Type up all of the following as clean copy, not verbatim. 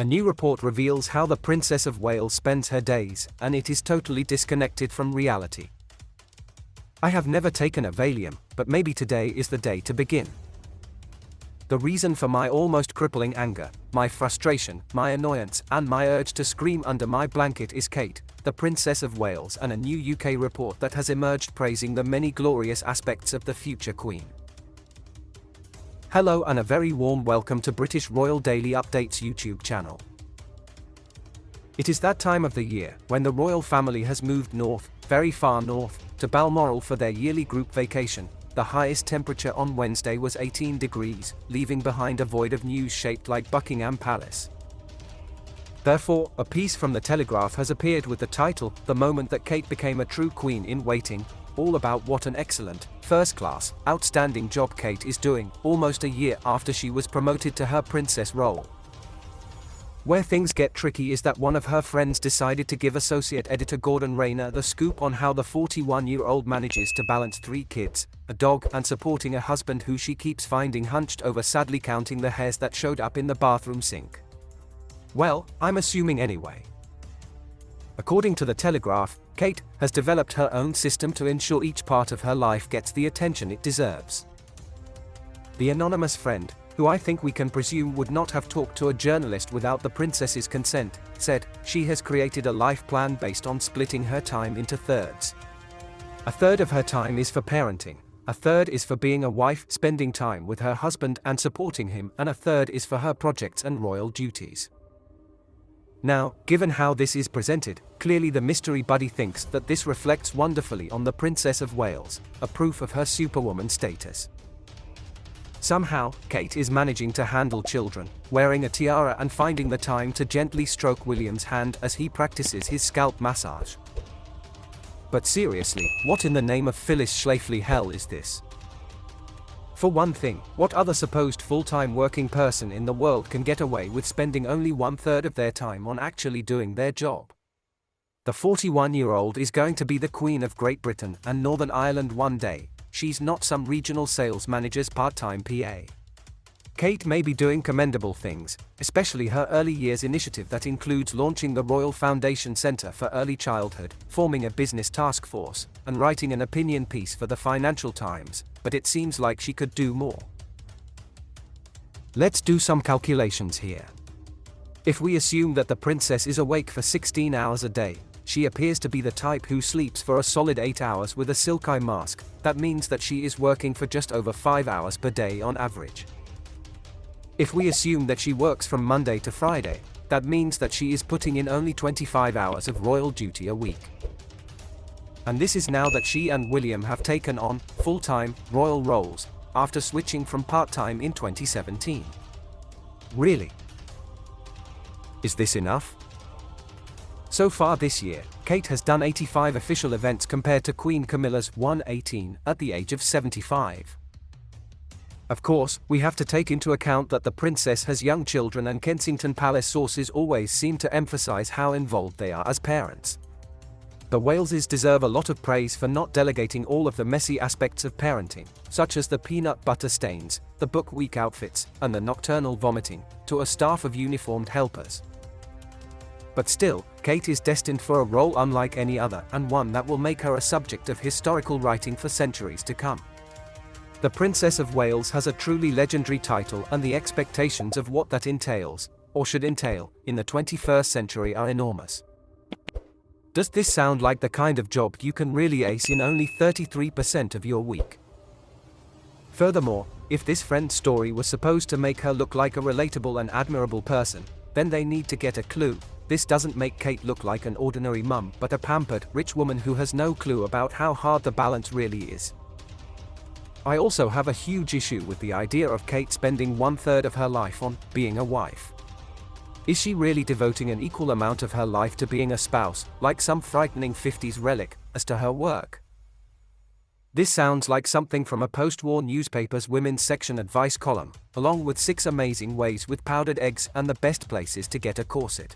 A new report reveals how the Princess of Wales spends her days, and it is totally disconnected from reality. I have never taken a Valium, but maybe today is the day to begin. The reason for my almost crippling anger, my frustration, my annoyance, and my urge to scream under my blanket is Kate, the Princess of Wales, and a new UK report that has emerged praising the many glorious aspects of the future Queen. Hello and a very warm welcome to British Royal Daily Updates YouTube channel. It is that time of the year when the royal family has moved north, very far north, to Balmoral for their yearly group vacation. The highest temperature on Wednesday was 18 degrees, leaving behind a void of news shaped like Buckingham Palace. Therefore, a piece from the Telegraph has appeared with the title, "The Moment That Kate Became a True Queen in Waiting," all about what an excellent, first-class, outstanding job Kate is doing, almost a year after she was promoted to her princess role. Where things get tricky is that one of her friends decided to give associate editor Gordon Rayner the scoop on how the 41-year-old manages to balance 3 kids, a dog, and supporting a husband who she keeps finding hunched over, sadly counting the hairs that showed up in the bathroom sink. Well, I'm assuming anyway. According to the Telegraph, Kate has developed her own system to ensure each part of her life gets the attention it deserves. The anonymous friend, who I think we can presume would not have talked to a journalist without the princess's consent, said she has created a life plan based on splitting her time into thirds. A third of her time is for parenting, a third is for being a wife, spending time with her husband and supporting him, and a third is for her projects and royal duties. Now, given how this is presented, clearly the mystery buddy thinks that this reflects wonderfully on the Princess of Wales, a proof of her superwoman status. Somehow, Kate is managing to handle children, wearing a tiara and finding the time to gently stroke William's hand as he practices his scalp massage. But seriously, what in the name of Phyllis Schlafly hell is this? For one thing, what other supposed full-time working person in the world can get away with spending only 1/3 of their time on actually doing their job? The 41-year-old is going to be the Queen of Great Britain and Northern Ireland one day. She's not some regional sales manager's part-time PA. Kate may be doing commendable things, especially her early years initiative that includes launching the Royal Foundation Centre for Early Childhood, forming a business task force, and writing an opinion piece for the Financial Times, but it seems like she could do more. Let's do some calculations here. If we assume that the princess is awake for 16 hours a day, she appears to be the type who sleeps for a solid 8 hours with a silk eye mask. That means that she is working for just over 5 hours per day on average. If we assume that she works from Monday to Friday, that means that she is putting in only 25 hours of royal duty a week. And this is now that she and William have taken on full-time royal roles after switching from part-time in 2017. Really? Is this enough? So far this year, Kate has done 85 official events compared to Queen Camilla's 118 at the age of 75. Of course, we have to take into account that the princess has young children, and Kensington Palace sources always seem to emphasize how involved they are as parents. The Waleses deserve a lot of praise for not delegating all of the messy aspects of parenting, such as the peanut butter stains, the book week outfits, and the nocturnal vomiting, to a staff of uniformed helpers. But still, Kate is destined for a role unlike any other, and one that will make her a subject of historical writing for centuries to come. The Princess of Wales has a truly legendary title, and the expectations of what that entails, or should entail, in the 21st century are enormous. Does this sound like the kind of job you can really ace in only 33% of your week? Furthermore, if this friend's story was supposed to make her look like a relatable and admirable person, then they need to get a clue. This doesn't make Kate look like an ordinary mum, but a pampered, rich woman who has no clue about how hard the balance really is. I also have a huge issue with the idea of Kate spending 1/3 of her life on being a wife. Is she really devoting an equal amount of her life to being a spouse, like some frightening 50s relic, as to her work? This sounds like something from a post-war newspaper's women's section advice column, along with 6 amazing ways with powdered eggs and the best places to get a corset.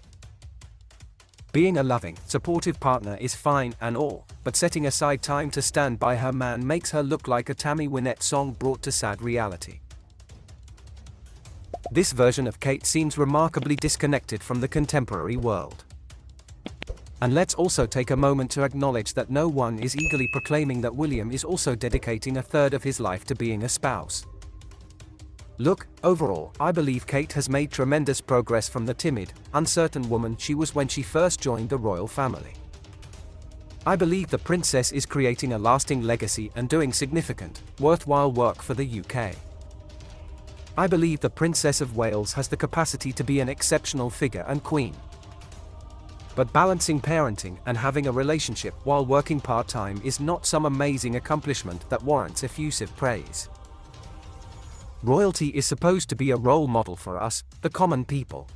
Being a loving, supportive partner is fine and all, but setting aside time to stand by her man makes her look like a Tammy Wynette song brought to sad reality. This version of Kate seems remarkably disconnected from the contemporary world. And let's also take a moment to acknowledge that no one is eagerly proclaiming that William is also dedicating a third of his life to being a spouse. Look, overall, I believe Kate has made tremendous progress from the timid, uncertain woman she was when she first joined the royal family. I believe the princess is creating a lasting legacy and doing significant, worthwhile work for the UK. I believe the Princess of Wales has the capacity to be an exceptional figure and queen. But balancing parenting and having a relationship while working part-time is not some amazing accomplishment that warrants effusive praise. Royalty is supposed to be a role model for us, the common people.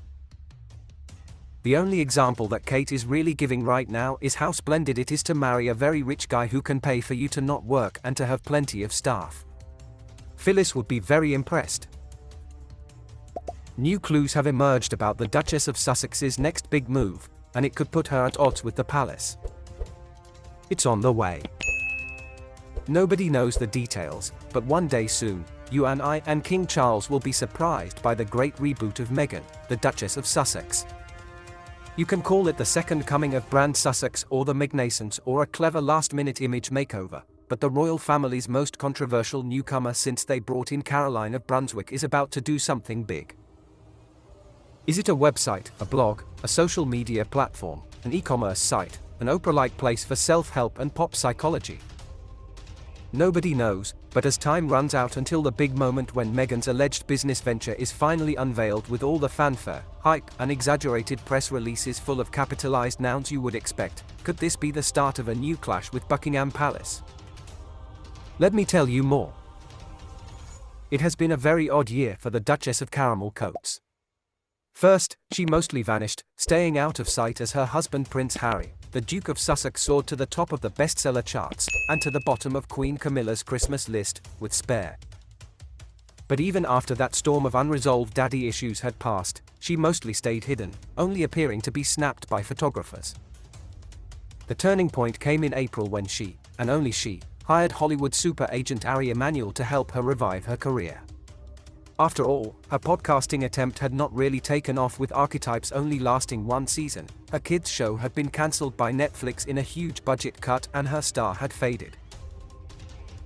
The only example that Kate is really giving right now is how splendid it is to marry a very rich guy who can pay for you to not work and to have plenty of staff. Phyllis would be very impressed. New clues have emerged about the Duchess of Sussex's next big move, and it could put her at odds with the palace. It's on the way. Nobody knows the details, but one day soon, you and I and King Charles will be surprised by the great reboot of Meghan, the Duchess of Sussex. You can call it the second coming of Brand Sussex or the Magnaissance or a clever last-minute image makeover, but the royal family's most controversial newcomer since they brought in Caroline of Brunswick is about to do something big. Is it a website, a blog, a social media platform, an e-commerce site, an Oprah-like place for self-help and pop psychology? Nobody knows, but as time runs out until the big moment when Meghan's alleged business venture is finally unveiled with all the fanfare, hype, and exaggerated press releases full of capitalized nouns you would expect, could this be the start of a new clash with Buckingham Palace? Let me tell you more. It has been a very odd year for the Duchess of Caramel Coats. First, she mostly vanished, staying out of sight as her husband Prince Harry, the Duke of Sussex, soared to the top of the bestseller charts, and to the bottom of Queen Camilla's Christmas list, with Spare. But even after that storm of unresolved daddy issues had passed, she mostly stayed hidden, only appearing to be snapped by photographers. The turning point came in April when she, and only she, hired Hollywood super agent Ari Emanuel to help her revive her career. After all, her podcasting attempt had not really taken off, with Archetypes only lasting one season. Her kids' show had been cancelled by Netflix in a huge budget cut, and her star had faded.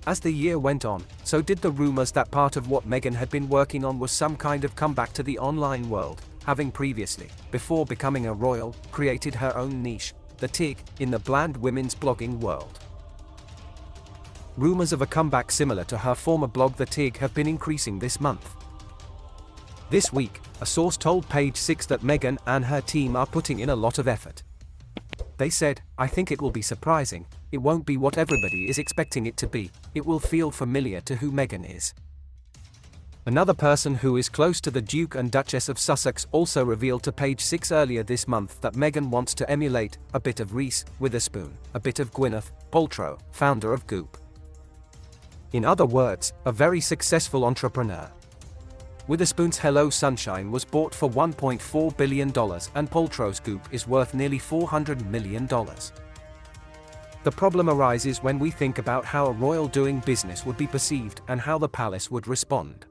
As the year went on, so did the rumors that part of what Meghan had been working on was some kind of comeback to the online world, having previously, before becoming a royal, created her own niche, the TIG, in the bland women's blogging world. Rumors of a comeback similar to her former blog The TIG have been increasing this month. This week, a source told Page 6 that Meghan and her team are putting in a lot of effort. They said, "I think it will be surprising, it won't be what everybody is expecting it to be, it will feel familiar to who Meghan is." Another person who is close to the Duke and Duchess of Sussex also revealed to Page 6 earlier this month that Meghan wants to emulate a bit of Reese Witherspoon, a bit of Gwyneth Paltrow, founder of Goop. In other words, a very successful entrepreneur. Witherspoon's Hello Sunshine was bought for $1.4 billion, and Paltrow's Goop is worth nearly $400 million. The problem arises when we think about how a royal doing business would be perceived and how the palace would respond.